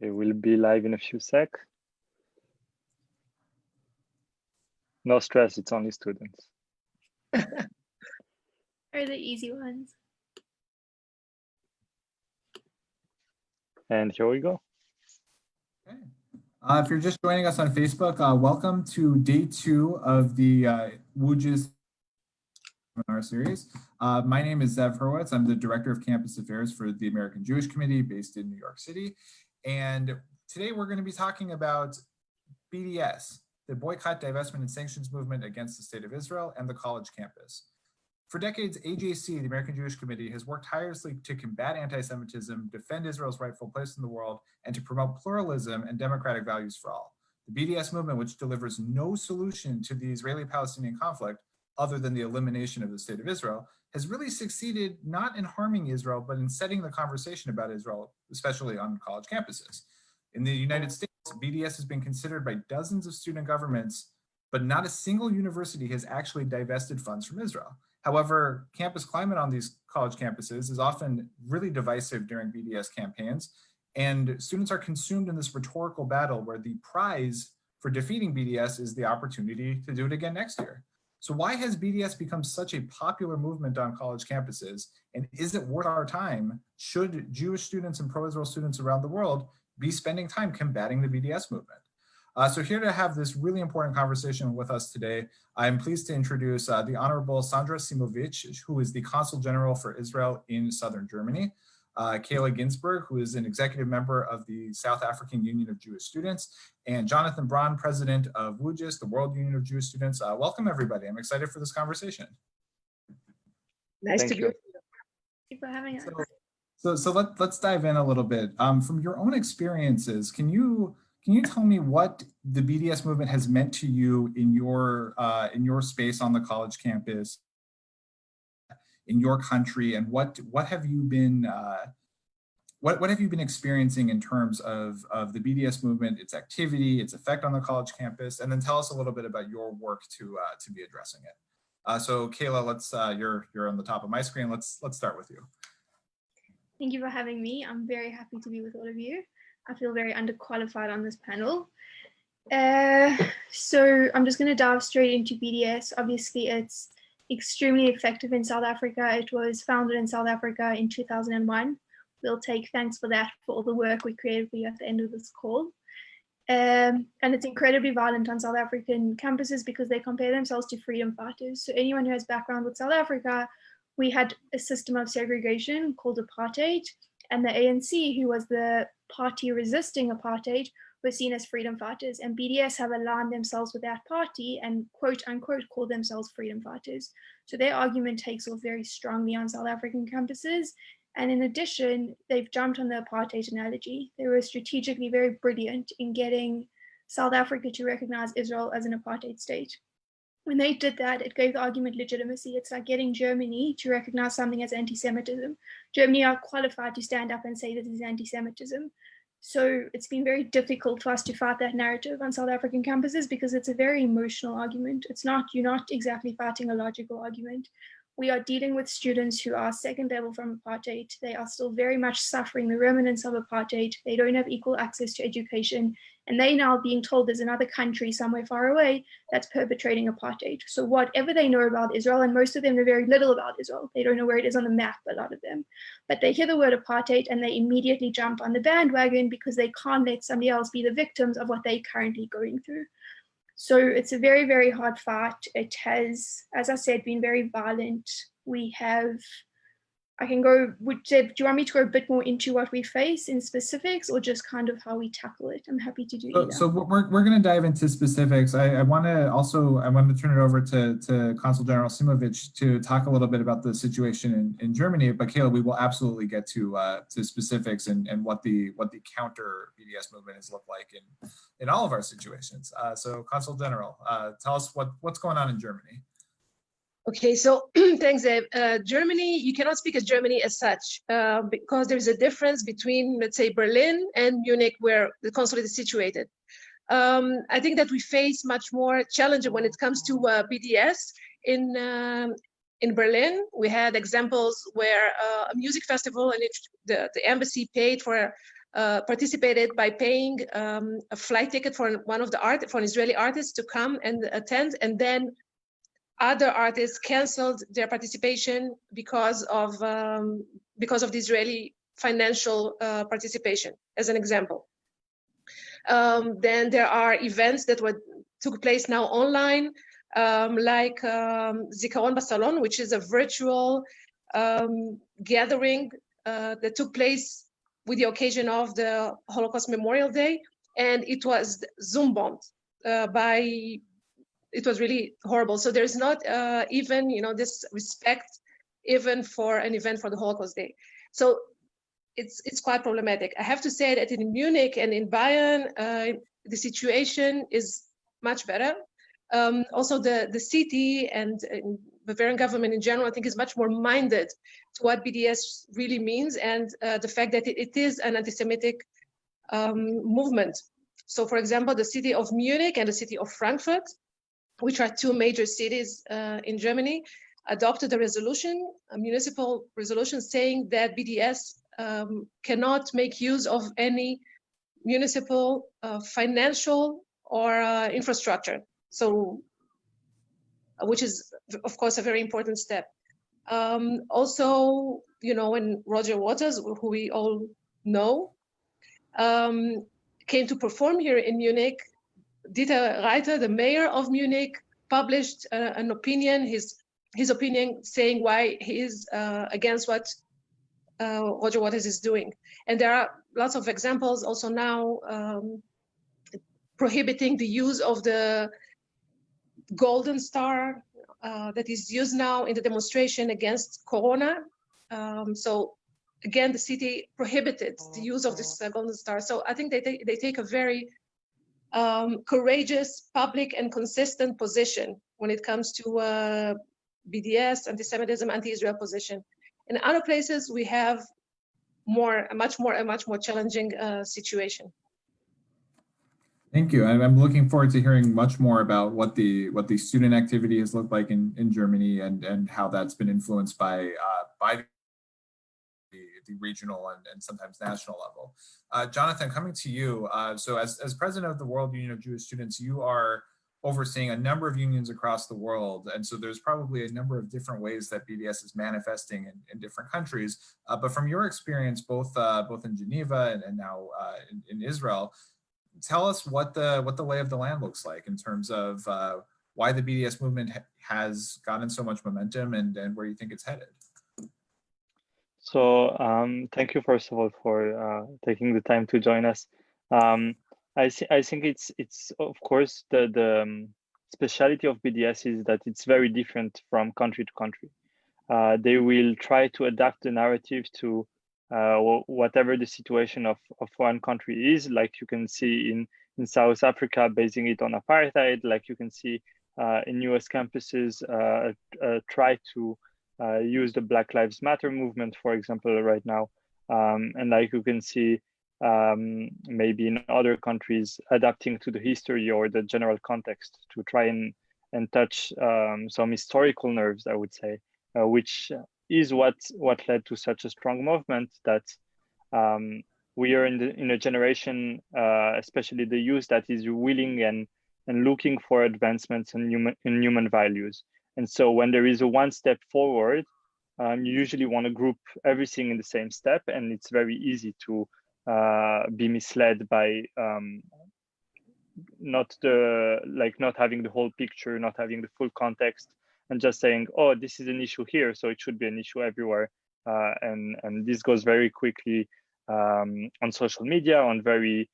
Okay, we'll be live in a few secs. No stress, it's only students. Are the easy ones. And here we go. Okay. If you're just joining us on Facebook, welcome to day 2 of the WUJS webinar series. My name is Zev Hurwitz. I'm the Director of Campus Affairs for the American Jewish Committee based in New York City. And today we're going to be talking about BDS, the Boycott, Divestment, and Sanctions Movement against the State of Israel and the college campus. For decades, AJC, the American Jewish Committee, has worked tirelessly to combat anti-Semitism, defend Israel's rightful place in the world, and to promote pluralism and democratic values for all. The BDS movement, which delivers no solution to the Israeli-Palestinian conflict other than the elimination of the State of Israel, has really succeeded not in harming Israel, but in setting the conversation about Israel, especially on college campuses. In the United States, BDS has been considered by dozens of student governments, but not a single university has actually divested funds from Israel. However, campus climate on these college campuses is often really divisive during BDS campaigns, and students are consumed in this rhetorical battle where the prize for defeating BDS is the opportunity to do it again next year. So why has BDS become such a popular movement on college campuses, and is it worth our time? Should Jewish students and pro-Israel students around the world be spending time combating the BDS movement? So here to have this really important conversation with us today, I'm pleased to introduce the Honorable Sandra Simovich, who is the Consul General for Israel in Southern Germany, Kayla Ginsberg, who is an executive member of the South African Union of Jewish Students, and Jonathan Braun, president of WUJS, the World Union of Jewish Students. Welcome, everybody. I'm excited for this conversation. Nice to be with you. Thank you for having us. So let's dive in a little bit. From your own experiences, can you tell me what the BDS movement has meant to you in your space on the college campus, in your country, and what have you been experiencing in terms of the BDS movement, its activity, its effect on the college campus, and then tell us a little bit about your work to be addressing it. So Kayla, let's you're on the top of my screen. Let's start with you. Thank you for having me. I'm very happy to be with all of you. I feel very underqualified on this panel. So I'm just going to dive straight into BDS. Obviously, it's extremely effective in South Africa. It was founded in South Africa in 2001. We'll take thanks for that, for all the work we created for you at the end of this call. And it's incredibly violent on South African campuses because they compare themselves to freedom fighters. So anyone who has background with South Africa, we had a system of segregation called apartheid, and the ANC, who was the party resisting apartheid, were seen as freedom fighters, and BDS have aligned themselves with that party and quote unquote call themselves freedom fighters. So their argument takes off very strongly on South African campuses. And in addition, they've jumped on the apartheid analogy. They were strategically very brilliant in getting South Africa to recognize Israel as an apartheid state. When they did that, it gave the argument legitimacy. It's like getting Germany to recognize something as anti-Semitism. Germany are qualified to stand up and say this is anti-Semitism. So it's been very difficult for us to fight that narrative on South African campuses because it's a very emotional argument. You're not exactly fighting a logical argument. We are dealing with students who are second level from apartheid. They are still very much suffering the remnants of apartheid. They don't have equal access to education. And they now being told there's another country somewhere far away that's perpetrating apartheid. So whatever they know about Israel, and most of them know very little about Israel, they don't know where it is on the map, a lot of them, but they hear the word apartheid and they immediately jump on the bandwagon because they can't let somebody else be the victims of what they're currently going through. So it's a very, very hard fight. It has, as I said, been very violent. Do you want me to go a bit more into what we face in specifics or just kind of how we tackle it? I'm happy to do either. So we're going to dive into specifics. I want to turn it over to Consul General Simovich to talk a little bit about the situation in Germany. But Kayla, we will absolutely get to specifics and what the counter BDS movement has looked like in all of our situations. So Consul General, tell us what's going on in Germany. Okay, so thanks, Dave. Germany, you cannot speak of Germany as such because there is a difference between, let's say, Berlin and Munich, where the consulate is situated. I think that we face much more challenge when it comes to BDS. In Berlin, we had examples where a music festival in which the embassy paid for participated by paying a flight ticket for an Israeli artist to come and attend, and then other artists canceled their participation because of the Israeli financial participation, as an example. Then there are events that took place now online, like Zikaron Basalon, which is a virtual gathering that took place with the occasion of the Holocaust Memorial Day, and it was Zoom bombed it was really horrible. So there's not even, this respect even for an event for the Holocaust Day. So it's quite problematic. I have to say that in Munich and in Bayern, the situation is much better. Also, the city and Bavarian government in general, I think, is much more minded to what BDS really means, and the fact that it is an anti-Semitic movement. So, for example, the city of Munich and the city of Frankfurt, which are two major cities in Germany, adopted a resolution, a municipal resolution, saying that BDS cannot make use of any municipal financial or infrastructure. So, which is, of course, a very important step. Also, when Roger Waters, who we all know, came to perform here in Munich, Dieter Reiter, the mayor of Munich, published an opinion, his opinion, saying why he is against what Roger Waters is doing. And there are lots of examples also now prohibiting the use of the golden star that is used now in the demonstration against Corona. So again, the city prohibited the use of this golden star. So I think they take a very courageous, public, and consistent position when it comes to BDS, anti-Semitism, anti-Israel position. In other places, we have a much more challenging situation. Thank you. I'm looking forward to hearing much more about what the student activity has looked like in Germany and how that's been influenced by the regional and sometimes national level. Jonathan, coming to you. So as president of the World Union of Jewish Students, you are overseeing a number of unions across the world. And so there's probably a number of different ways that BDS is manifesting in different countries. But from your experience, both in Geneva and now in Israel, tell us what the lay of the land looks like in terms of why the BDS movement has gotten so much momentum and where you think it's headed. So thank you, first of all, for taking the time to join us. I think it's of course the speciality of BDS is that it's very different from country to country. They will try to adapt the narrative to whatever the situation of one country is, like you can see in South Africa, basing it on apartheid, like you can see in US campuses try to use the Black Lives Matter movement, for example, right now. And like you can see maybe in other countries adapting to the history or the general context to try and touch some historical nerves, I would say, which is what led to such a strong movement that we are in a generation, especially the youth, that is willing and looking for advancements in human values. And so when there is a one step forward, you usually want to group everything in the same step, and it's very easy to be misled by not having the whole picture, not having the full context, and just saying, oh, this is an issue here, so it should be an issue everywhere. And this goes very quickly on social media, on very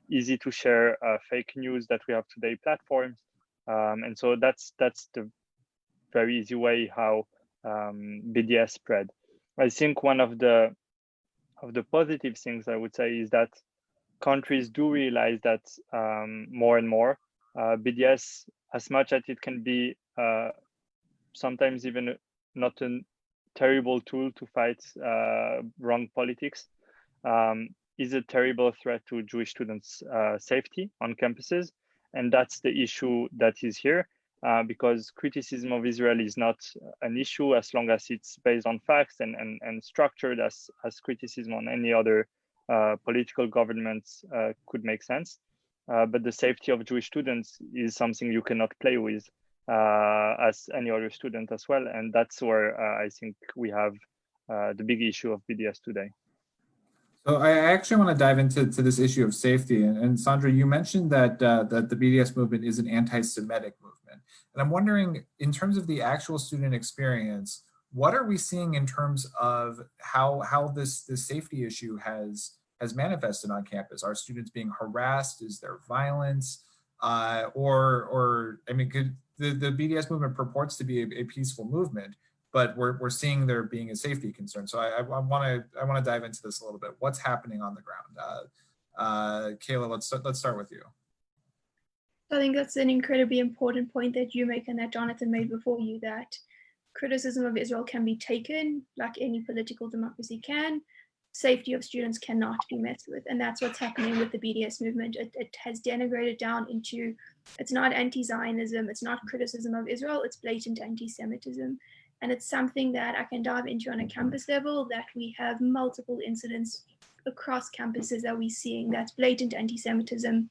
easy to share fake news that we have today platforms. And so that's the very easy way how BDS spread. I think one of the positive things I would say is that countries do realize that more and more BDS, as much as it can be sometimes even not a terrible tool to fight wrong politics, is a terrible threat to Jewish students' safety on campuses. And that's the issue that is here, because criticism of Israel is not an issue as long as it's based on facts and structured as criticism on any other political governments could make sense. But the safety of Jewish students is something you cannot play with as any other student as well. And that's where I think we have the big issue of BDS today. So I actually want to dive into this issue of safety. And Sandra, you mentioned that, that the BDS movement is an anti-Semitic movement. And I'm wondering, in terms of the actual student experience, what are we seeing in terms of how this safety issue has manifested on campus? Are students being harassed? Is there violence? Or I mean, the BDS movement purports to be a peaceful movement, but we're seeing there being a safety concern. So I want to dive into this a little bit. What's happening on the ground? Kayla, let's start with you. I think that's an incredibly important point that you make and that Jonathan made before you, that criticism of Israel can be taken like any political democracy can. Safety of students cannot be messed with. And that's what's happening with the BDS movement. It has denigrated down into, it's not anti-Zionism, it's not criticism of Israel, it's blatant anti-Semitism. And it's something that I can dive into on a campus level, that we have multiple incidents across campuses that we're seeing that's blatant anti-Semitism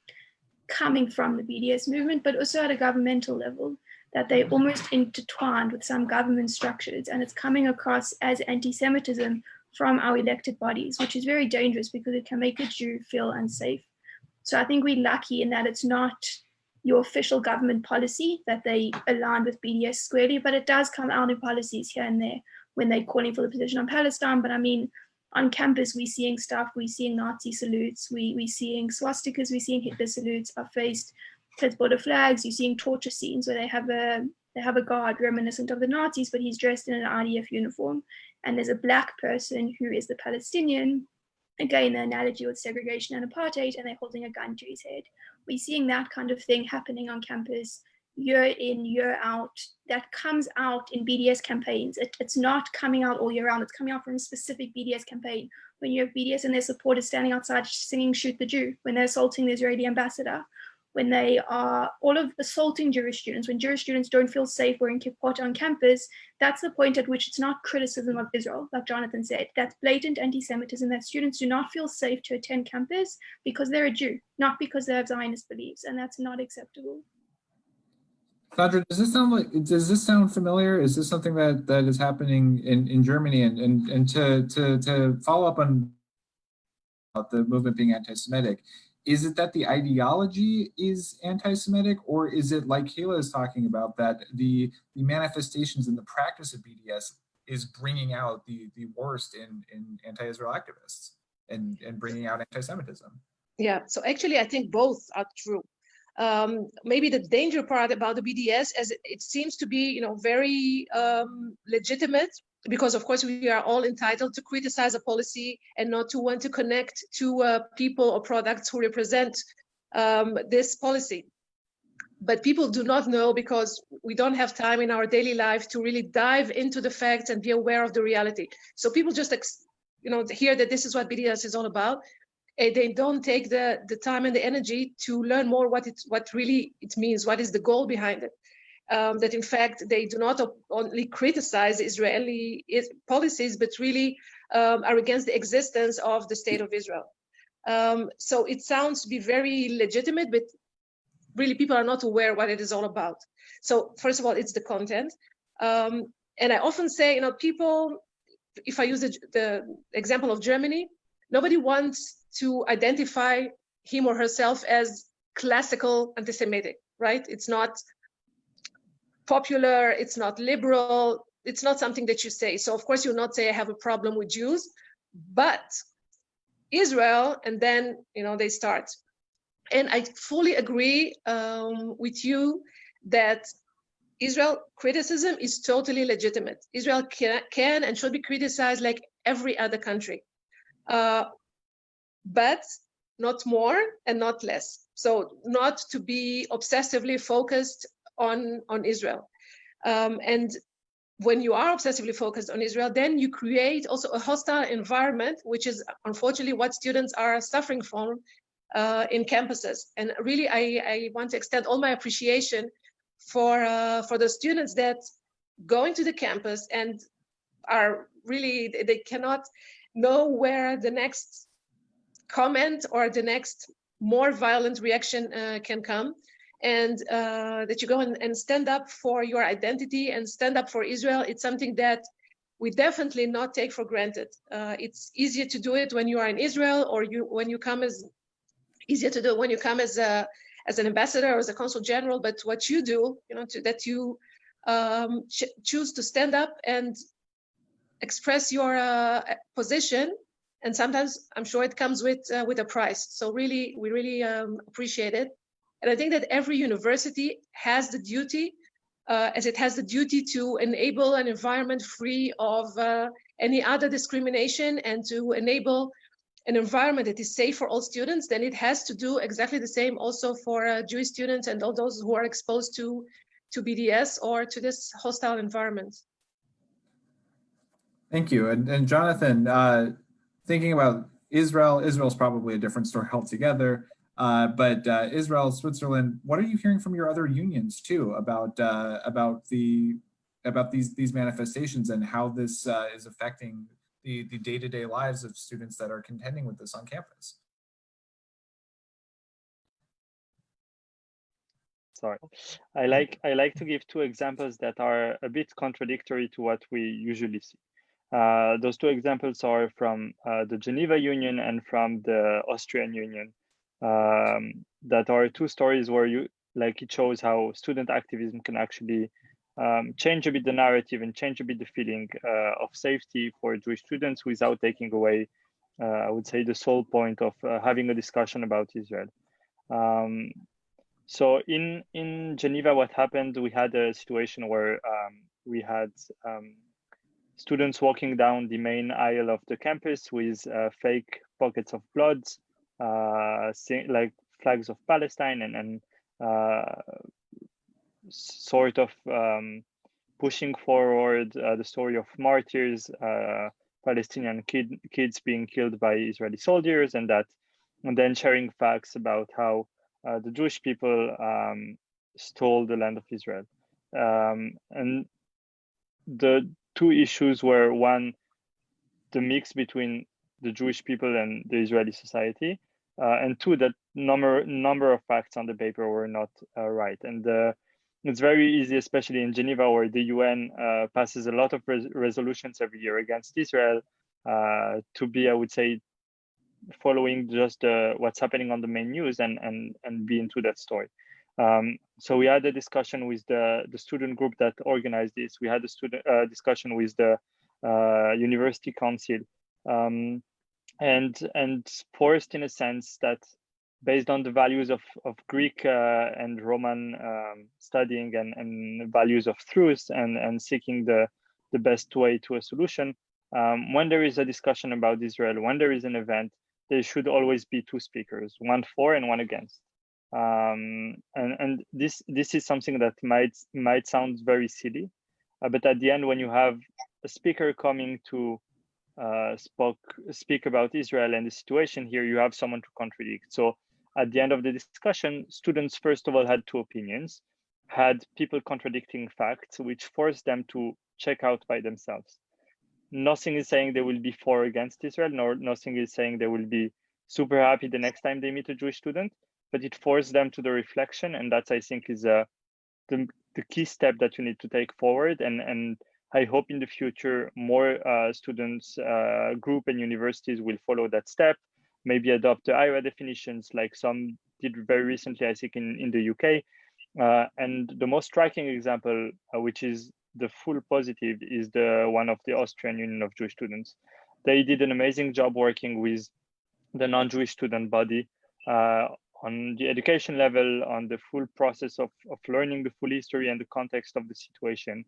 coming from the BDS movement, but also at a governmental level, that they almost intertwined with some government structures, and it's coming across as anti-Semitism from our elected bodies, which is very dangerous because it can make a Jew feel unsafe. So I think we're lucky in that it's not your official government policy that they align with BDS squarely, but it does come out in policies here and there when they're calling for the position on Palestine. But I mean, on campus, we're seeing stuff, we're seeing Nazi salutes, we're seeing swastikas, we're seeing Hitler salutes are faced border flags, you're seeing torture scenes where they have a guard reminiscent of the Nazis, but he's dressed in an IDF uniform. And there's a black person who is the Palestinian, again, the analogy with segregation and apartheid, and they're holding a gun to his head. We're seeing that kind of thing happening on campus year in, year out. That comes out in BDS campaigns. It's not coming out all year round. It's coming out from a specific BDS campaign. When you have BDS and their supporters standing outside singing "Shoot the Jew," when they're assaulting the Israeli ambassador, when they are all of assaulting Jewish students, when Jewish students don't feel safe wearing kippot on campus, that's the point at which it's not criticism of Israel, like Jonathan said. That's blatant anti-Semitism, that students do not feel safe to attend campus because they're a Jew, not because they have Zionist beliefs, and that's not acceptable. Sandra, does this sound familiar? Is this something that is happening in Germany? And to follow up on the movement being anti-Semitic, is it that the ideology is anti-Semitic, or is it, like Kayla is talking about, that the manifestations and the practice of BDS is bringing out the worst in anti-Israel activists and bringing out anti-Semitism? Yeah, so actually I think both are true. Maybe the danger part about the BDS, as it seems to be, very legitimate, because of course we are all entitled to criticize a policy and not to want to connect to people or products who represent this policy. But people do not know, because we don't have time in our daily life to really dive into the facts and be aware of the reality. So people just hear that this is what BDS is all about. They don't take the time and the energy to learn more what really it means, what is the goal behind it. That in fact they do not only criticize Israeli policies, but really are against the existence of the state of Israel. So it sounds to be very legitimate, but really people are not aware what it is all about. So first of all, it's the content. And I often say, people, if I use the example of Germany, nobody wants to identify him or herself as classical anti-Semitic, right? It's not popular, it's not liberal, it's not something that you say. So of course you'll not say I have a problem with Jews, but Israel, and then they start. And I fully agree with you that Israel criticism is totally legitimate. Israel can and should be criticized like every other country, but not more and not less. So not to be obsessively focused on Israel. And when you are obsessively focused on Israel, then you create also a hostile environment, which is unfortunately what students are suffering from in campuses. And really, I want to extend all my appreciation for the students that go into the campus and are really, they cannot know where the next comment or the next more violent reaction can come, and that you go and stand up for your identity and stand up for Israel. It's something that we definitely not take for granted. It's easier to do it when you are in Israel, or when you come as easier to do it when you come as an ambassador or as a consul general. But what you do, that you choose to stand up and express your position, and sometimes I'm sure it comes with a price. So really, we really appreciate it. And I think that every university has the duty, as it has the duty to enable an environment free of any other discrimination and to enable an environment that is safe for all students, then it has to do exactly the same also for Jewish students and all those who are exposed to BDS or to this hostile environment. Thank you. And Jonathan, thinking about Israel's probably a different story altogether. But Israel, Switzerland, what are you hearing from your other unions too about these manifestations and how this is affecting the day-to-day lives of students that are contending with this on campus? Sorry, I like to give two examples that are a bit contradictory to what we usually see. Those two examples are from the Geneva Union and from the Austrian Union. That are two stories where it shows how student activism can actually change a bit the narrative and change a bit the feeling of safety for Jewish students without taking away, I would say, the sole point of having a discussion about Israel. So in Geneva, what happened, we had a situation where we had students walking down the main aisle of the campus with fake pockets of blood, like flags of Palestine, and sort of pushing forward the story of martyrs, Palestinian kids being killed by Israeli soldiers, and then sharing facts about how the Jewish people stole the land of Israel. And the two issues were, one, the mix between the Jewish people and the Israeli society, and two, that number of facts on the paper were not right. And it's very easy, especially in Geneva, where the UN passes a lot of resolutions every year against Israel, to be, I would say, following just what's happening on the main news and be into that story. So we had a discussion with the student group that organized this. We had a student discussion with the University Council, and forced in a sense that, based on the values of Greek and Roman studying and values of truth and seeking the best way to a solution, when there is a discussion about Israel, when there is an event, there should always be two speakers, one for and one against. And this is something that might sound very silly, but at the end, when you have a speaker coming to speak about Israel and the situation here, you have someone to contradict. So at the end of the discussion, students first of all had two opinions, had people contradicting facts, which forced them to check out by themselves. Nothing is saying they will be for or against Israel, nor nothing is saying they will be super happy the next time they meet a Jewish student, but it forced them to the reflection, and that, I think, is the key step that you need to take forward. And I hope in the future more students group and universities will follow that step, maybe adopt the IRA definitions like some did very recently, I think, in the UK. And the most striking example, which is the full positive, is the one of the Austrian Union of Jewish Students. They did an amazing job working with the non-Jewish student body on the education level, on the full process of learning the full history and the context of the situation,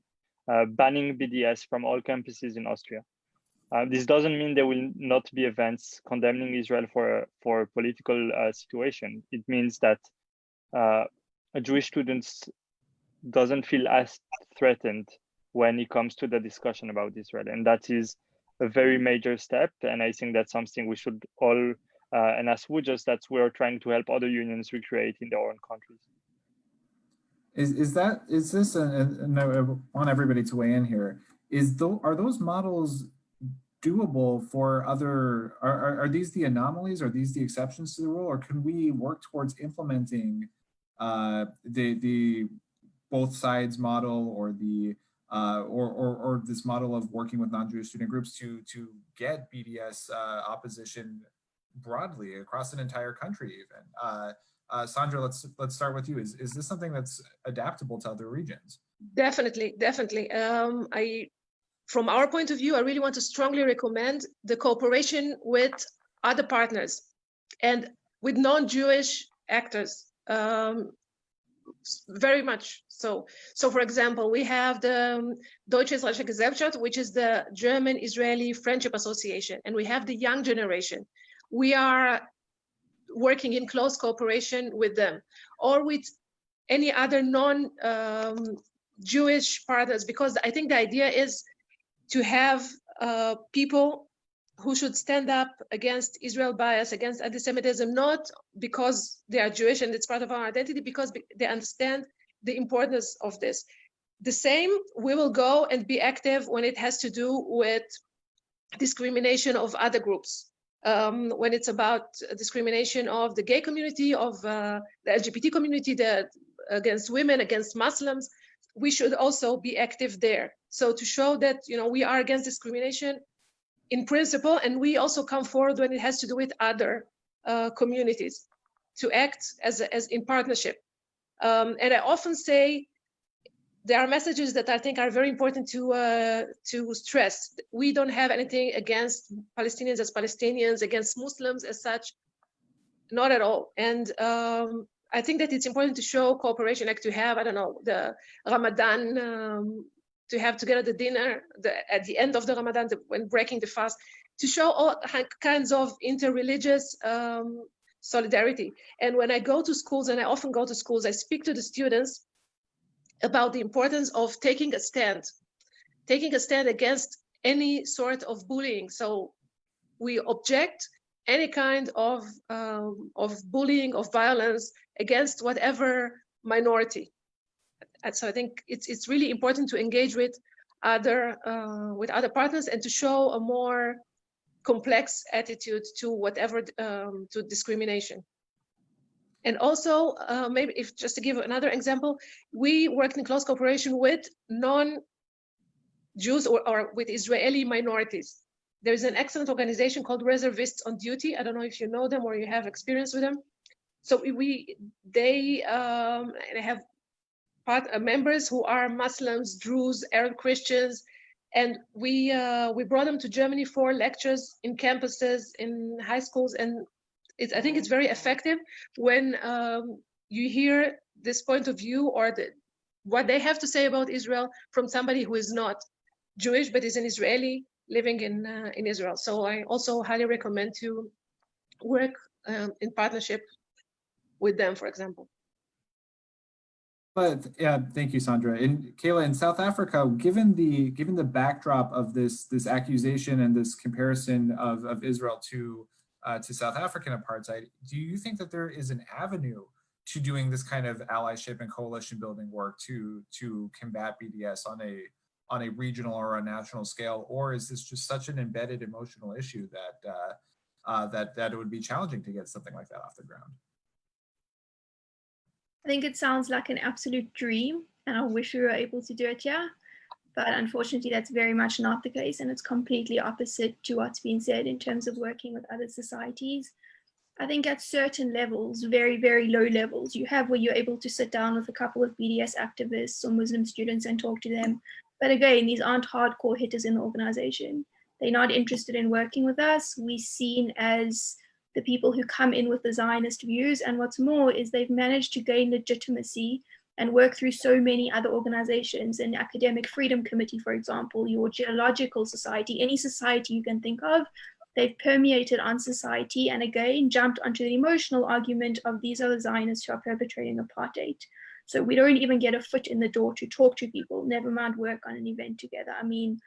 banning BDS from all campuses in Austria. This doesn't mean there will not be events condemning Israel for a political situation. It means that a Jewish student doesn't feel as threatened when it comes to the discussion about Israel. And that is a very major step. And I think that's something we should all, and as WUJS, that's we're trying to help other unions recreate in their own countries. Is this, and I want everybody to weigh in here, are those models doable for other, are these the anomalies? Are these the exceptions to the rule? Or can we work towards implementing the both sides model, or the or this model of working with non-Jewish student groups to get BDS opposition broadly across an entire country even? Sandra, let's start with you. Is this something that's adaptable to other regions? Definitely. From our point of view, I really want to strongly recommend the cooperation with other partners and with non-Jewish actors. Very much so. So, for example, we have the Deutsche Gesellschaft, which is the German-Israeli Friendship Association, and we have the young generation. We are working in close cooperation with them, or with any other non-Jewish partners, because I think the idea is to have people who should stand up against Israel bias, against anti-Semitism, not because they are Jewish and it's part of our identity, because they understand the importance of this. The same, we will go and be active when it has to do with discrimination of other groups. When it's about discrimination of the gay community, of the LGBT community, against women, against Muslims, we should also be active there. So to show that, you know, we are against discrimination in principle, and we also come forward when it has to do with other communities, to act as in partnership. And I often say there are messages that I think are very important to stress. We don't have anything against Palestinians as Palestinians, against Muslims as such, not at all. And I think that it's important to show cooperation, like to have, I don't know, the Ramadan, to have together the dinner at the end of the Ramadan, when breaking the fast, to show all kinds of interreligious solidarity. And when I go to schools, and I often go to schools, I speak to the students about the importance of taking a stand against any sort of bullying. So we object any kind of bullying, of violence against whatever minority. And so I think it's really important to engage with other partners and to show a more complex attitude to whatever to discrimination. And also, maybe if just to give another example, we worked in close cooperation with non-Jews or with Israeli minorities. There is an excellent organization called Reservists on Duty. I don't know if you know them or you have experience with them. So they have members who are Muslims, Druze, Arab Christians, and we brought them to Germany for lectures in campuses, in high schools, and I think it's very effective when you hear this point of view or what they have to say about Israel from somebody who is not Jewish but is an Israeli living in Israel. So I also highly recommend to work in partnership with them, for example. But yeah, thank you, Sandra. And Kayla, in South Africa, given the backdrop of this accusation and this comparison of Israel to South African apartheid, do you think that there is an avenue to doing this kind of allyship and coalition building work to combat BDS on a regional or a national scale, or is this just such an embedded emotional issue that it would be challenging to get something like that off the ground? I think it sounds like an absolute dream, and I wish we were able to do it here. But unfortunately, that's very much not the case, and it's completely opposite to what's been said in terms of working with other societies. I think at certain levels, very, very low levels, you have where you're able to sit down with a couple of BDS activists or Muslim students and talk to them. But again, these aren't hardcore hitters in the organization. They're not interested in working with us. We're seen as the people who come in with the Zionist views. And what's more is they've managed to gain legitimacy and work through so many other organizations, an Academic Freedom Committee, for example, your Geological Society, any society you can think of. They've permeated on society and again jumped onto the emotional argument of these are the Zionists who are perpetrating apartheid. So we don't even get a foot in the door to talk to people, never mind work on an event together. I mean,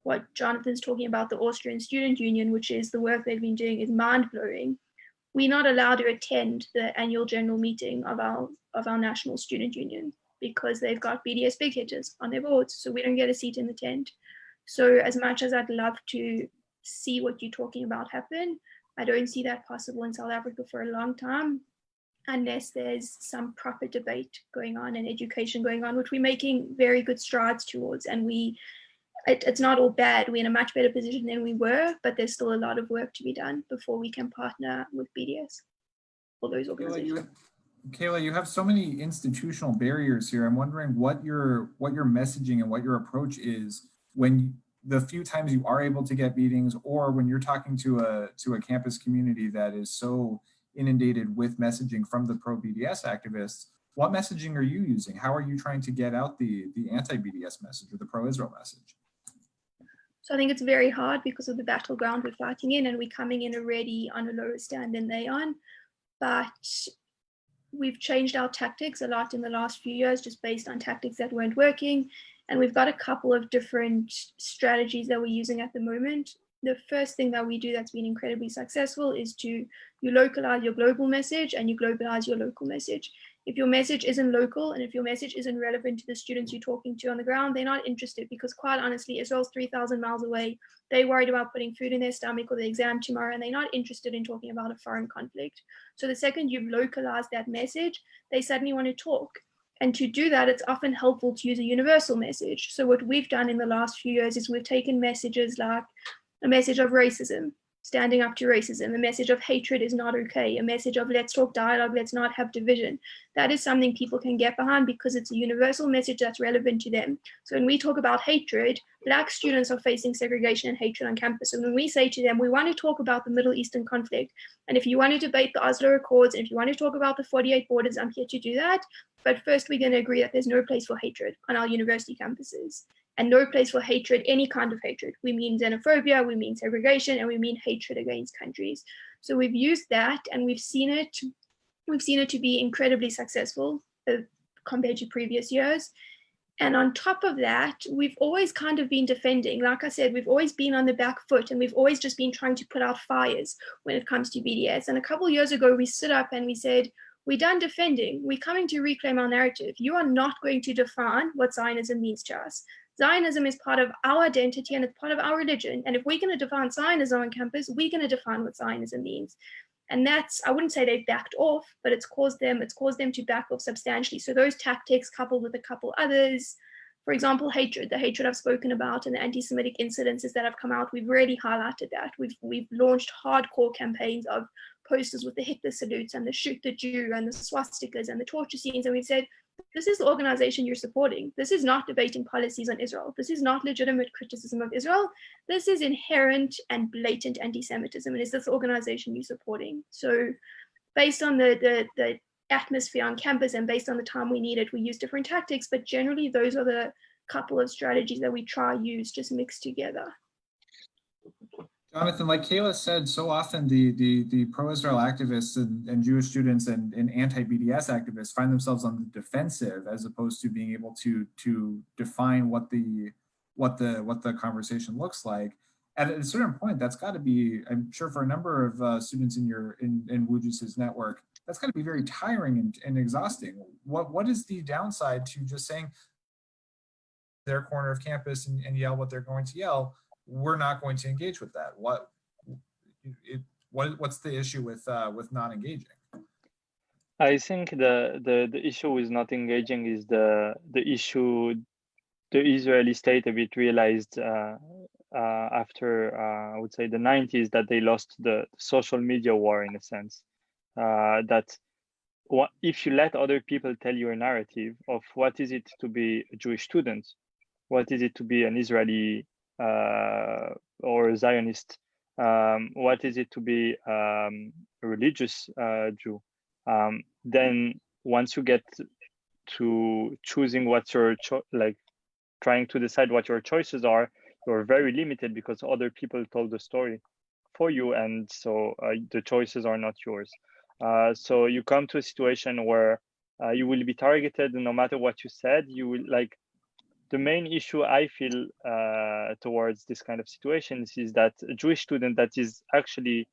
what Jonathan's talking about, the Austrian Student Union, which is the work they've been doing, is mind-blowing. We're not allowed to attend the annual general meeting of our national student union because they've got BDS big hitters on their boards, so we don't get a seat in the tent. So as much as I'd love to see what you're talking about happen. I don't see that possible in South Africa for a long time, unless there's some proper debate going on and education going on, which we're making very good strides towards. And it's not all bad. We're in a much better position than we were, but there's still a lot of work to be done before we can partner with BDS or those organizations. Kayla, you have so many institutional barriers here. I'm wondering what your messaging and what your approach is when the few times you are able to get meetings, or when you're talking to a campus community that is so inundated with messaging from the pro-BDS activists. What messaging are you using? How are you trying to get out the anti-BDS message or the pro-Israel message? So I think it's very hard because of the battleground we're fighting in, and we're coming in already on a lower stand than they are. But we've changed our tactics a lot in the last few years, just based on tactics that weren't working. And we've got a couple of different strategies that we're using at the moment. The first thing that we do that's been incredibly successful is you localize your global message and you globalize your local message. If your message isn't local and if your message isn't relevant to the students you're talking to on the ground, they're not interested, because quite honestly, Israel's 3,000 miles away. They're worried about putting food in their stomach or the exam tomorrow, and they're not interested in talking about a foreign conflict. So the second you've localized that message, they suddenly want to talk. And to do that, it's often helpful to use a universal message. So what we've done in the last few years is we've taken messages like a message of racism, standing up to racism, a message of hatred is not okay, a message of let's talk dialogue, let's not have division. That is something people can get behind because it's a universal message that's relevant to them. So when we talk about hatred, Black students are facing segregation and hatred on campus. And when we say to them, we want to talk about the Middle Eastern conflict, and if you want to debate the Oslo Accords, and if you want to talk about the 48 borders, I'm here to do that. But first, we're going to agree that there's no place for hatred on our university campuses. And no place for hatred, any kind of hatred. We mean xenophobia, we mean segregation, and we mean hatred against countries. So we've used that, and we've seen it to be incredibly successful compared to previous years. And on top of that, we've always kind of been defending. Like I said, we've always been on the back foot, and we've always just been trying to put out fires when it comes to BDS. And a couple of years ago, we stood up and we said, we're done defending. We're coming to reclaim our narrative. You are not going to define what Zionism means to us. Zionism is part of our identity and it's part of our religion. And if we're going to define Zionism on campus, we're going to define what Zionism means. And that's, I wouldn't say they've backed off, but it's caused them to back off substantially. So those tactics, coupled with a couple others, for example, hatred, the hatred I've spoken about and the anti-Semitic incidences that have come out, we've really highlighted that. We've launched hardcore campaigns of posters with the Hitler salutes and the shoot the Jew and the swastikas and the torture scenes. And we've said, this is the organization you're supporting. This is not debating policies on Israel. This is not legitimate criticism of Israel. This is inherent and blatant anti-Semitism. And is this organization you're supporting? So based on the atmosphere on campus and based on the time we needed, we use different tactics, but generally those are the couple of strategies that we try use just mixed together. Jonathan, like Kayla said, so often the pro-Israel activists and Jewish students and anti-BDS activists find themselves on the defensive as opposed to being able to define what the conversation looks like. At a certain point, that's got to be, I'm sure for a number of students in WUJS's network, that's got to be very tiring and exhausting. What is the downside to just saying their corner of campus and yell what they're going to yell? We're not going to engage with that. What's the issue with not engaging? I think the issue with not engaging is the issue the Israeli state a bit realized after I would say the 90s, that they lost the social media war in a sense. That if you let other people tell your narrative of what is it to be a Jewish student, what is it to be an Israeli or a Zionist, what is it to be a religious Jew, then once you get to choosing what's your trying to decide what your choices are, you're very limited because other people told the story for you, and so the choices are not yours. So you come to a situation where you will be targeted no matter what you said. You will the main issue I feel towards this kind of situations is that a Jewish student that is actually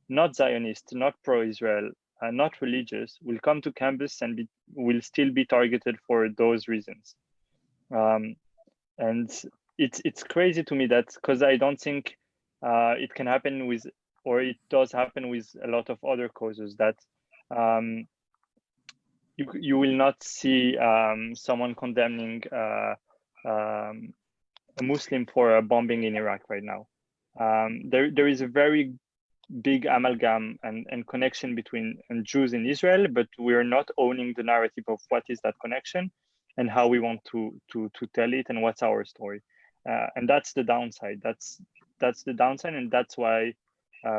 not Zionist, not pro-Israel, not religious, will come to campus and will still be targeted for those reasons. And it's crazy to me that, because I don't think it can happen with, or it does happen with a lot of other causes that you will not see someone condemning a Muslim for a bombing in Iraq right now. There is a very big amalgam and connection between Jews in Israel, but we're not owning the narrative of what is that connection and how we want to tell it and what's our story. And that's the downside. That's the downside, and that's why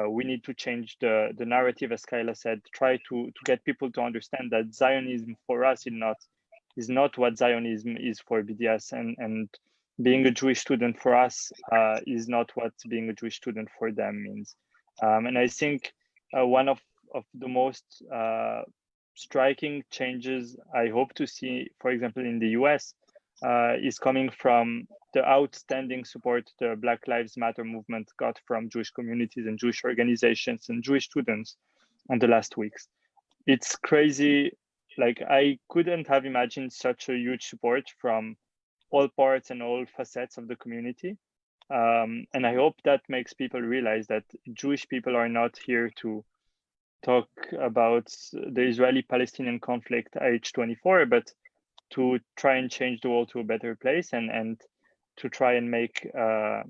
we need to change the narrative, as Kayla said, try to get people to understand that Zionism for us is not what Zionism is for BDS, and being a Jewish student for us is not what being a Jewish student for them means. And I think one of the most striking changes I hope to see, for example, in the US, is coming from the outstanding support the Black Lives Matter movement got from Jewish communities and Jewish organizations and Jewish students in the last weeks. It's crazy. Like, I couldn't have imagined such a huge support from all parts and all facets of the community. And I hope that makes people realize that Jewish people are not here to talk about the Israeli-Palestinian conflict age 24, but to try and change the world to a better place and to try and make, I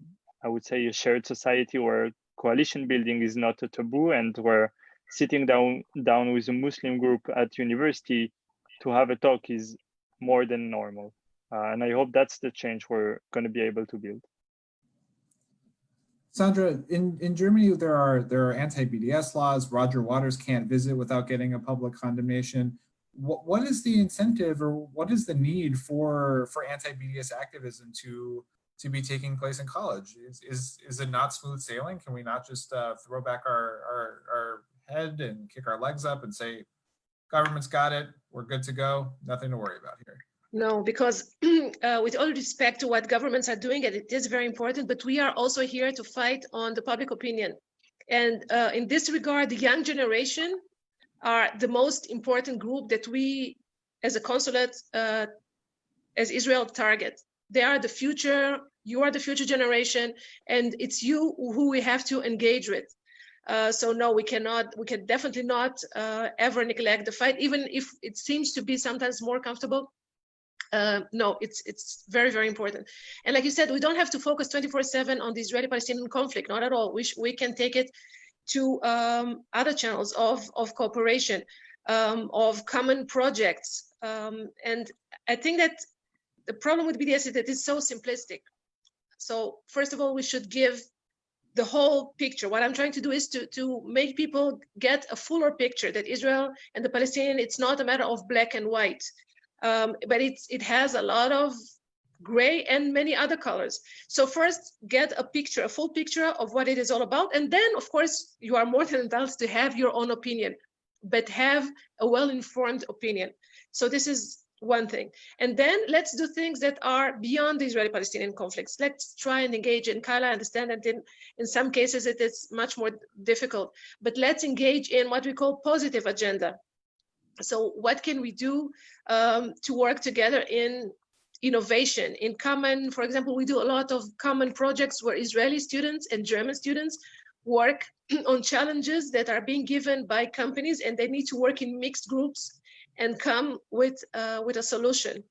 would say, a shared society where coalition building is not a taboo, and where sitting down with a Muslim group at university to have a talk is more than normal. And I hope that's the change we're going to be able to build. Sandra, in Germany, there are anti-BDS laws. Roger Waters can't visit without getting a public condemnation. What is the incentive, or what is the need for anti-BDS activism to be taking place in college? Is it not smooth sailing? Can we not just throw back our head and kick our legs up and say, government's got it, we're good to go, nothing to worry about here? No, because with all respect to what governments are doing, and it is very important, but we are also here to fight on the public opinion. And in this regard, the young generation are the most important group that we, as a consulate, as Israel, target. They are the future, you are the future generation, and it's you who we have to engage with. So no, we can definitely not ever neglect the fight, even if it seems to be sometimes more comfortable. No, it's very, very important. And like you said, we don't have to focus 24/7 on the Israeli-Palestinian conflict, not at all. We can take it to other channels of cooperation, of common projects. And I think that the problem with BDS is that it's so simplistic. So first of all, we should give the whole picture. What I'm trying to do is to make people get a fuller picture that Israel and the Palestinian, it's not a matter of black and white. But it has a lot of gray and many other colors. So first, get a picture, a full picture of what it is all about. And then, of course, you are more than entitled to have your own opinion, but have a well-informed opinion. So this is one thing. And then let's do things that are beyond the Israeli-Palestinian conflicts. Let's try and engage in Kayla. I understand that in some cases it is much more difficult, but let's engage in what we call positive agenda. So what can we do to work together in innovation, in common, for example, we do a lot of common projects where Israeli students and German students work on challenges that are being given by companies, and they need to work in mixed groups and come with a solution.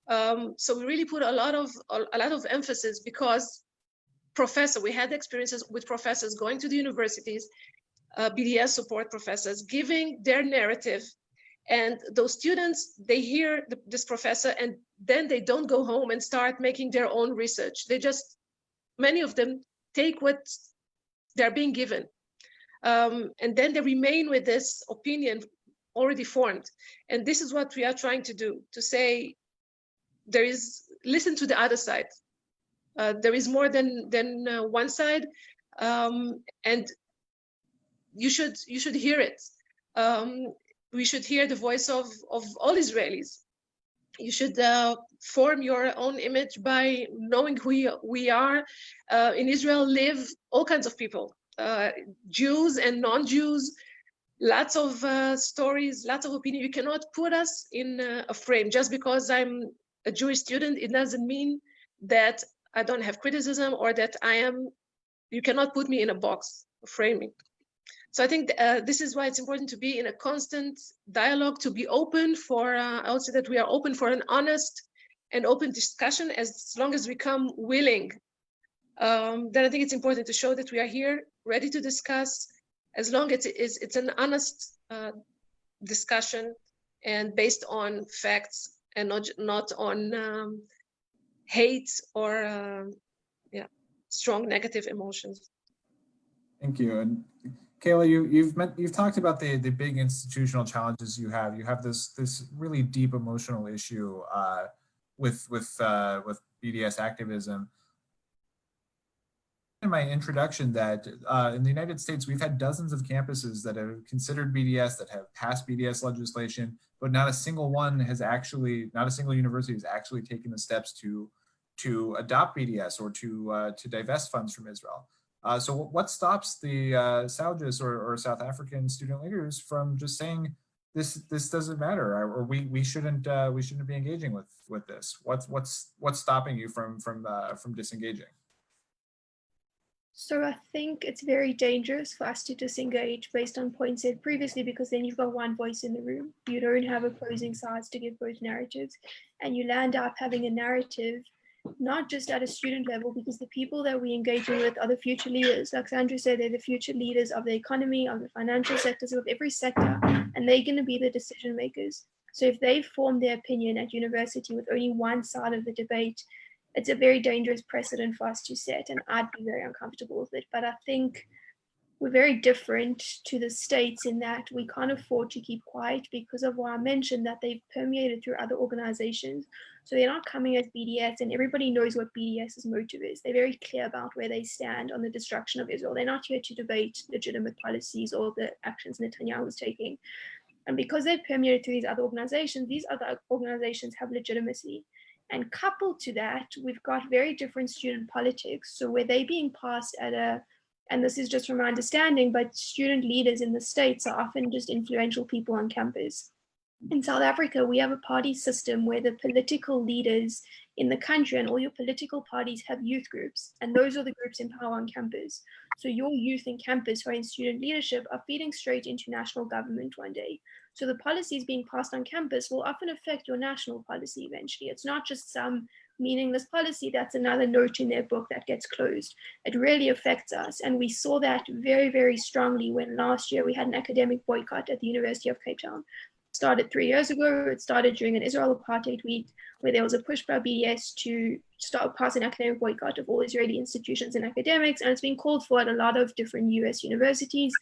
So we really put a lot of emphasis, because we had experiences with professors going to the universities, BDS support professors, giving their narrative. And those students, they hear this professor, and then they don't go home and start making their own research. They just, many of them take what they're being given. And then they remain with this opinion already formed. And this is what we are trying to do, to say, listen to the other side. There is more than one side, and you should hear it. We should hear the voice of all Israelis. You should form your own image by knowing who we are. In Israel live all kinds of people, Jews and non-Jews, lots of stories, lots of opinion. You cannot put us in a frame. Just because I'm a Jewish student, it doesn't mean that I don't have criticism or that I am you cannot put me in a box of framing. So I think this is why it's important to be in a constant dialogue, to be open for, I would say that we are open for an honest and open discussion. As long as we come willing, then I think it's important to show that we are here ready to discuss, as long as it's an honest discussion and based on facts and not on hate or strong negative emotions. Thank you. And Kayla, you've talked about the big institutional challenges you have. You have this really deep emotional issue with BDS activism. In my introduction, that in the United States, we've had dozens of campuses that have considered BDS, that have passed BDS legislation, but not a single one has actually, not a single university has actually taken the steps to adopt BDS or to divest funds from Israel. So what stops the SAUJS or South African student leaders from just saying this doesn't matter, or we shouldn't be engaging with this? What's stopping you from disengaging? So I think it's very dangerous for us to disengage based on points said previously, because then you've got one voice in the room. You don't have opposing sides to give both narratives, and you land up having a narrative not just at a student level, because the people that we engaging with are the future leaders. Like Sandra said, they're the future leaders of the economy, of the financial sectors, of every sector, and they're going to be the decision makers. So if they form their opinion at university with only one side of the debate, it's a very dangerous precedent for us to set, and I'd be very uncomfortable with it. But I think we're very different to the States in that we can't afford to keep quiet because of what I mentioned, that they've permeated through other organizations. So they're not coming as BDS, and everybody knows what BDS's motive is. They're very clear about where they stand on the destruction of Israel. They're not here to debate legitimate policies or the actions Netanyahu is taking. And because they've permeated through these other organizations have legitimacy. And coupled to that, we've got very different student politics. So where they're being passed at and this is just from my understanding, but student leaders in the States are often just influential people on campus. In South Africa, we have a party system where the political leaders in the country and all your political parties have youth groups, and those are the groups in power on campus. So your youth in campus who are in student leadership are feeding straight into national government one day. So the policies being passed on campus will often affect your national policy eventually. It's not just some meaningless policy that's another note in their book that gets closed. It really affects us. And we saw that very, very strongly when last year we had an academic boycott at the University of Cape Town. It started 3 years ago. It started during an Israel apartheid week where there was a push by BDS to start pass an academic boycott of all Israeli institutions and academics. And it's been called for at a lot of different US universities,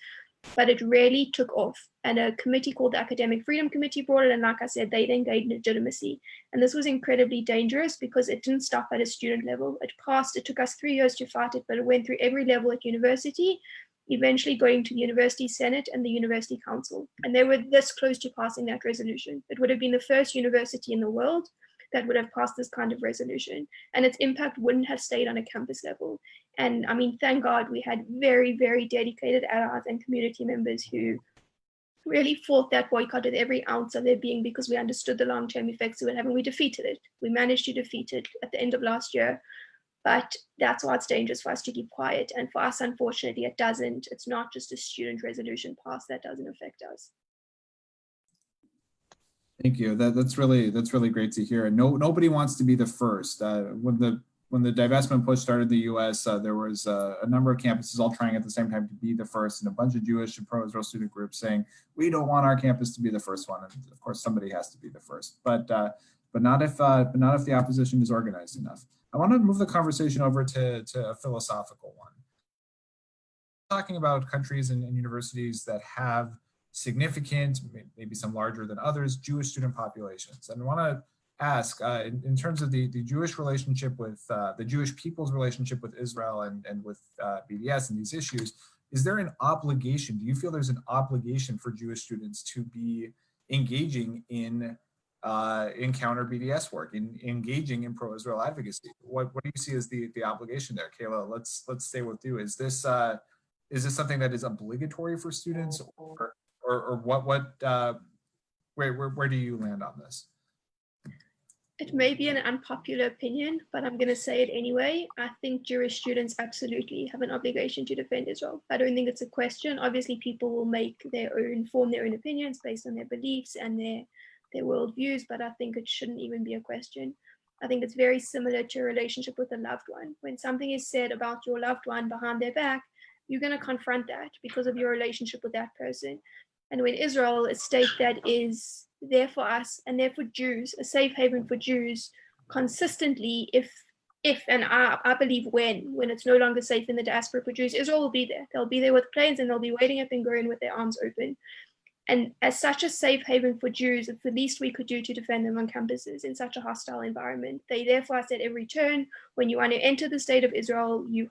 but it really took off. And a committee called the Academic Freedom Committee brought it, and like I said, they then gained legitimacy. And this was incredibly dangerous because it didn't stop at a student level. It passed, it took us 3 years to fight it, but it went through every level at university, eventually going to the University Senate and the University Council. And they were this close to passing that resolution. It would have been the first university in the world that would have passed this kind of resolution, and its impact wouldn't have stayed on a campus level. And I mean, thank God we had very, very dedicated allies and community members who really fought that boycott with every ounce of their being, because we understood the long-term effects it would have, and we defeated it. We managed to defeat it at the end of last year, but that's why it's dangerous for us to keep quiet. And for us, unfortunately, it doesn't. It's not just a student resolution passed that doesn't affect us. Thank you. That's really great to hear. And nobody wants to be the first. When the divestment push started in the U.S., there was a number of campuses all trying at the same time to be the first, and a bunch of Jewish and pro-Israel student groups saying, we don't want our campus to be the first one. And of course, somebody has to be the first, but not if the opposition is organized enough. I want to move the conversation over to a philosophical one. Talking about countries and universities that have significant, maybe some larger than others, Jewish student populations. And I want to ask, in terms of the Jewish relationship with, the Jewish people's relationship with Israel and with BDS and these issues, is there an obligation, do you feel there's an obligation for Jewish students to be engaging in counter BDS work, in engaging in pro-Israel advocacy? What do you see as the obligation there? Kayla, let's stay with you. Is this something that is obligatory for students, or where do you land on this? It may be an unpopular opinion, but I'm going to say it anyway. I think Jewish students absolutely have an obligation to defend Israel. I don't think it's a question. Obviously, people will form their own opinions based on their beliefs and their worldviews, but I think it shouldn't even be a question. I think it's very similar to a relationship with a loved one. When something is said about your loved one behind their back, you're going to confront that because of your relationship with that person. And when Israel, a state that is there for us and there for Jews, a safe haven for Jews, consistently, if and I believe when it's no longer safe in the diaspora for Jews, Israel will be there. They'll be there with planes and they'll be waiting at Ben Gurion with their arms open. And as such a safe haven for Jews, it's the least we could do to defend them on campuses in such a hostile environment. They're there for us at every turn. When you want to enter the state of Israel, you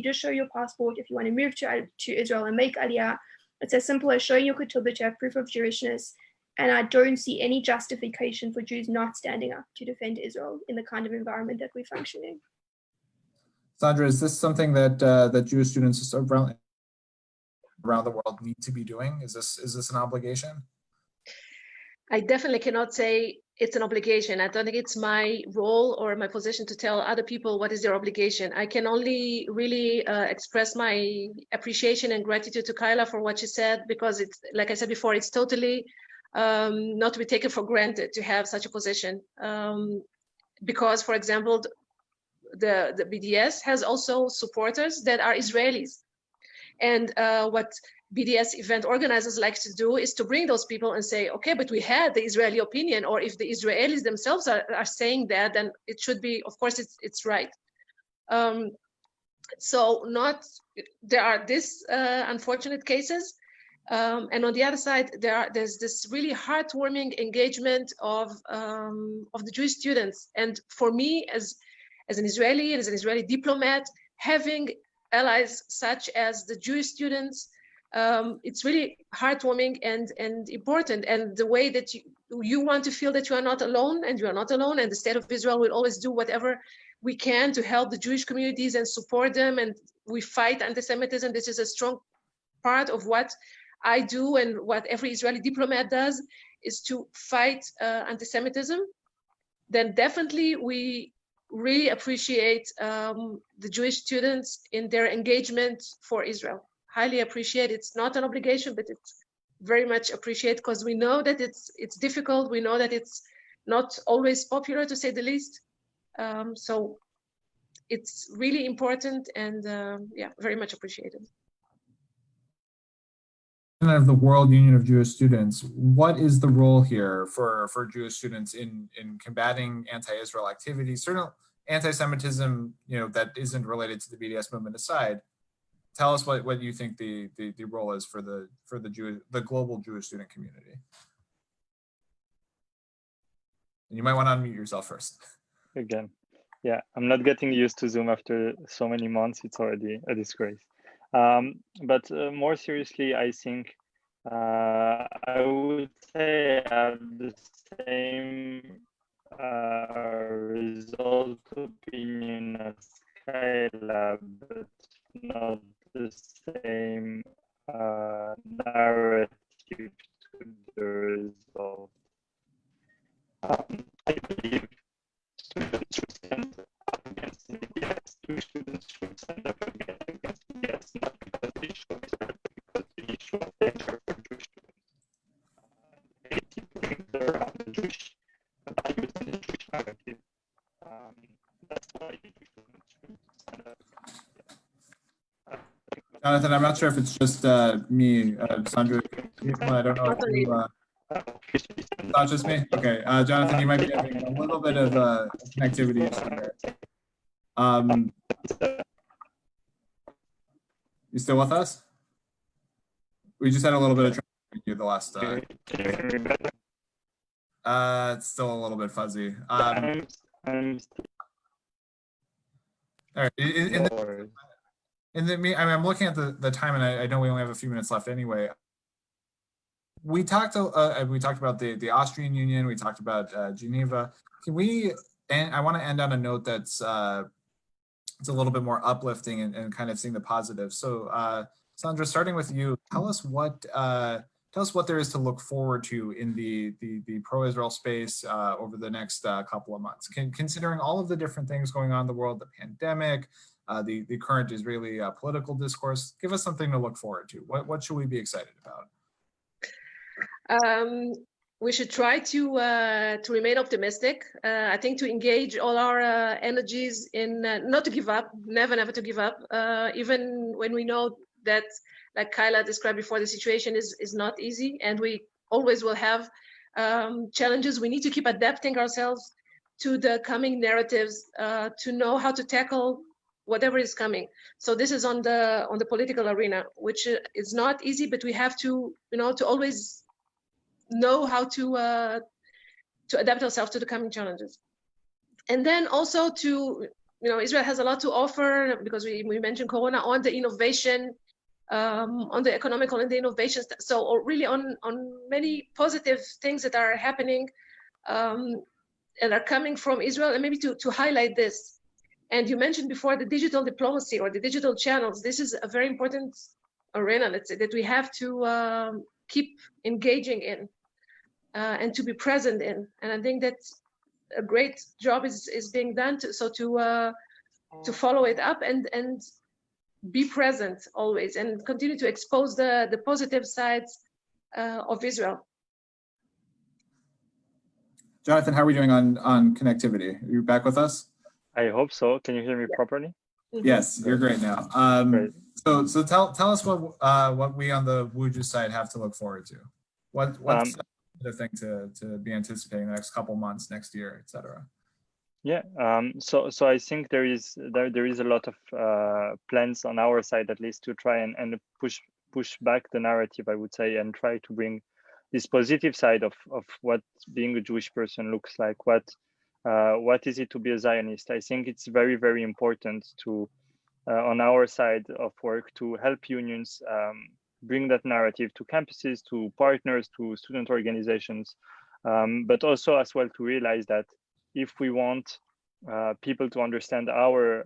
just show your passport. If you want to move to Israel and make Aliyah, it's as simple as showing your ketubah to have proof of Jewishness. And I don't see any justification for Jews not standing up to defend Israel in the kind of environment that we function in. Sandra, is this something that that Jewish students around the world need to be doing? Is this an obligation? I definitely cannot say it's an obligation. I don't think it's my role or my position to tell other people what is their obligation. I can only really express my appreciation and gratitude to Kayla for what she said, because it's, like I said before, it's totally not to be taken for granted to have such a position. Because, for example, the BDS has also supporters that are Israelis. And what BDS event organizers like to do is to bring those people and say, okay, but we had the Israeli opinion, or if the Israelis themselves are saying that, then it should be, of course, it's right. So there are these unfortunate cases. And on the other side, there's this really heartwarming engagement of the Jewish students. And for me, as an Israeli and as an Israeli diplomat, having allies such as the Jewish students, it's really heartwarming and important. And the way that you want to feel that you are not alone, and you are not alone, and the State of Israel will always do whatever we can to help the Jewish communities and support them. And we fight anti-Semitism. This is a strong part of what I do, and what every Israeli diplomat does, is to fight anti-Semitism. Then definitely we really appreciate the Jewish students in their engagement for Israel. Highly appreciate. It's not an obligation, but it's very much appreciated, because we know that it's difficult. We know that it's not always popular, to say the least. So it's really important, and yeah, very much appreciated. Of the World Union of Jewish Students, what is the role here for Jewish students in combating anti-Israel activities? Certainly anti-Semitism, that isn't related to the BDS movement aside. Tell us what you think the role is for the global Jewish student community. And you might want to unmute yourself first. Again, yeah, I'm not getting used to Zoom after so many months. It's already a disgrace. But more seriously, I think I would say I have the same result opinion as Kayla, but not the same narrative to the result. I believe students should stand up against BDS. Students should stand up against BDS, not because the issue is bad, but because the issue of danger for Jewish students. They bring around the Jewish values and the Jewish narrative. That's why Jewish students should stand up. Jonathan, I'm not sure if it's just me, Sandra. I don't know if you. It's not just me? Okay, Jonathan, you might be having a little bit of a connectivity issue there. You still with us? We just had a little bit of trouble with you the last. It's still a little bit fuzzy. All right. I'm looking at the time, and I know we only have a few minutes left anyway. We talked about the Austrian Union. We talked about Geneva. I want to end on a note that's it's a little bit more uplifting and kind of seeing the positive. So, Sandra, starting with you, tell us tell us what there is to look forward to in the pro-Israel space over the next couple of months. Considering all of the different things going on in the world, the pandemic, the current Israeli political discourse, give us something to look forward to. What should we be excited about? We should try to remain optimistic. I think to engage all our energies in not to give up, never to give up, even when we know that, like Kayla described before, the situation is not easy, and we always will have challenges. We need to keep adapting ourselves to the coming narratives to know how to tackle whatever is coming. So this is on the political arena, which is not easy, but we have to, to always know how to adapt ourselves to the coming challenges. And then also to, Israel has a lot to offer, because we mentioned Corona, on the innovation, on the economical and the innovation. So really on many positive things that are happening and are coming from Israel. And maybe to highlight this, and you mentioned before the digital diplomacy or the digital channels. This is a very important arena, let's say, that we have to keep engaging in and to be present in. And I think that a great job is being done to follow it up and be present always, and continue to expose the positive sides of Israel. Jonathan, how are we doing on connectivity? Are you back with us? I hope so. Can you hear me properly? Yes, you're great now. Great. So tell us what we on the WUJS side have to look forward to. What's the thing to be anticipating the next couple months, next year, etc. Yeah. So I think there is a lot of plans on our side, at least, to try and push back the narrative, I would say, and try to bring this positive side of what being a Jewish person looks like. What is it to be a Zionist? I think it's very, very important to, on our side of work, to help unions bring that narrative to campuses, to partners, to student organizations, but also as well to realize that if we want people to understand our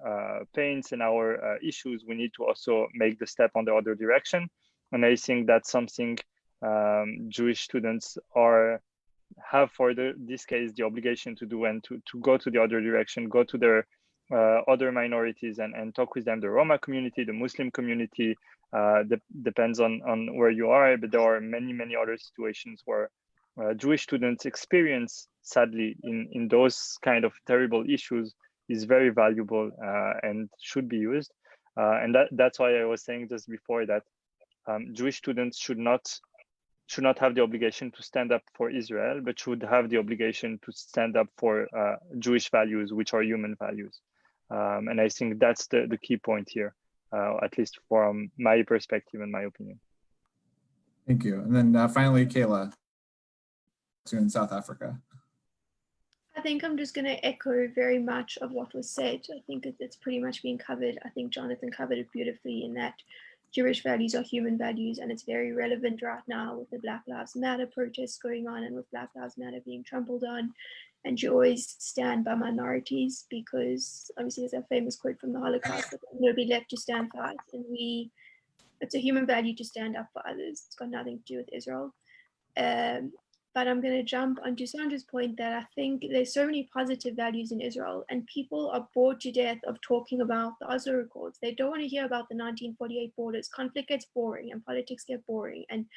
pains and our issues, we need to also make the step on the other direction. And I think that's something Jewish students have for this case the obligation to do, and to go to the other direction, go to their other minorities and talk with them, the Roma community, the Muslim community, depends on where you are, but there are many other situations where Jewish students experience, sadly, in those kind of terrible issues, is very valuable and should be used. And that's why I was saying just before that Jewish students should not have the obligation to stand up for Israel, but should have the obligation to stand up for Jewish values, which are human values. And I think that's the key point here, at least from my perspective and my opinion. Thank you. And then finally, Kayla, in South Africa. I think I'm just going to echo very much of what was said. I think it's pretty much been covered. I think Jonathan covered it beautifully in that Jewish values are human values, and it's very relevant right now with the Black Lives Matter protests going on and with Black Lives Matter being trampled on. And you always stand by minorities, because obviously there's a famous quote from the Holocaust that nobody left to stand for us, and it's a human value to stand up for others. It's got nothing to do with Israel. But I'm going to jump onto Sandra's point that I think there's so many positive values in Israel, and people are bored to death of talking about the Oslo Accords. They don't want to hear about the 1948 borders. Conflict gets boring and politics get boring. And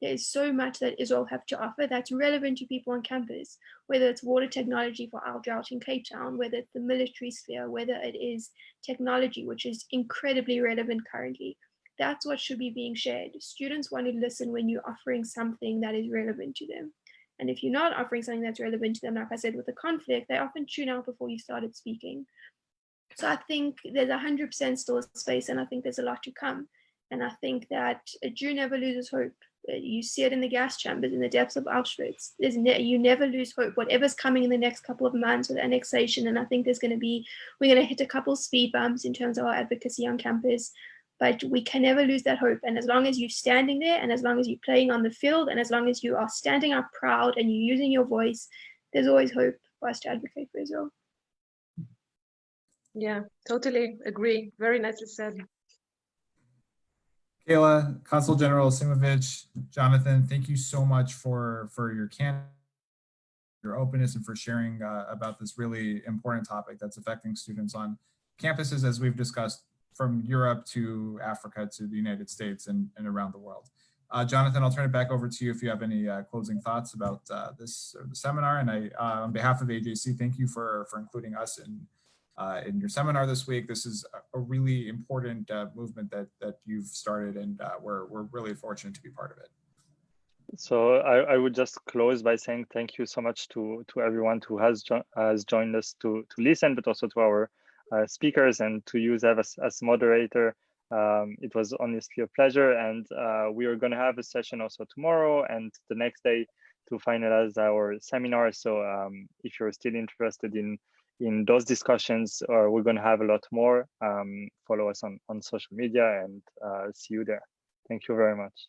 there's so much that Israel have to offer that's relevant to people on campus, whether it's water technology for our drought in Cape Town, whether it's the military sphere, whether it is technology, which is incredibly relevant currently. That's what should be being shared. Students want to listen when you're offering something that is relevant to them. And if you're not offering something that's relevant to them, like I said, with the conflict, they often tune out before you started speaking. So I think there's 100% still a space, and I think there's a lot to come. And I think that a Jew never loses hope. You see it in the gas chambers, in the depths of Auschwitz. You never lose hope. Whatever's coming in the next couple of months with annexation, and I think we're going to hit a couple speed bumps in terms of our advocacy on campus. But we can never lose that hope. And as long as you're standing there, and as long as you're playing on the field, and as long as you are standing up proud and you're using your voice, there's always hope for us to advocate for Israel. Yeah, totally agree. Very nicely said. Kayla, Consul General Simovich, Jonathan, thank you so much for your your openness and for sharing about this really important topic that's affecting students on campuses, as we've discussed, from Europe to Africa to the United States and around the world. Jonathan, I'll turn it back over to you if you have any closing thoughts about this or the seminar. And I, on behalf of AJC, thank you for including us in your seminar this week. This is a really important movement that you've started, and we're really fortunate to be part of it. So I would just close by saying thank you so much to everyone who has joined us to listen, but also to our speakers and to you, Zev, as moderator. It was honestly a pleasure, and we are going to have a session also tomorrow and the next day to finalize our seminar. So if you're still interested in those discussions, we're going to have a lot more. Follow us on social media, and see you there. Thank you very much.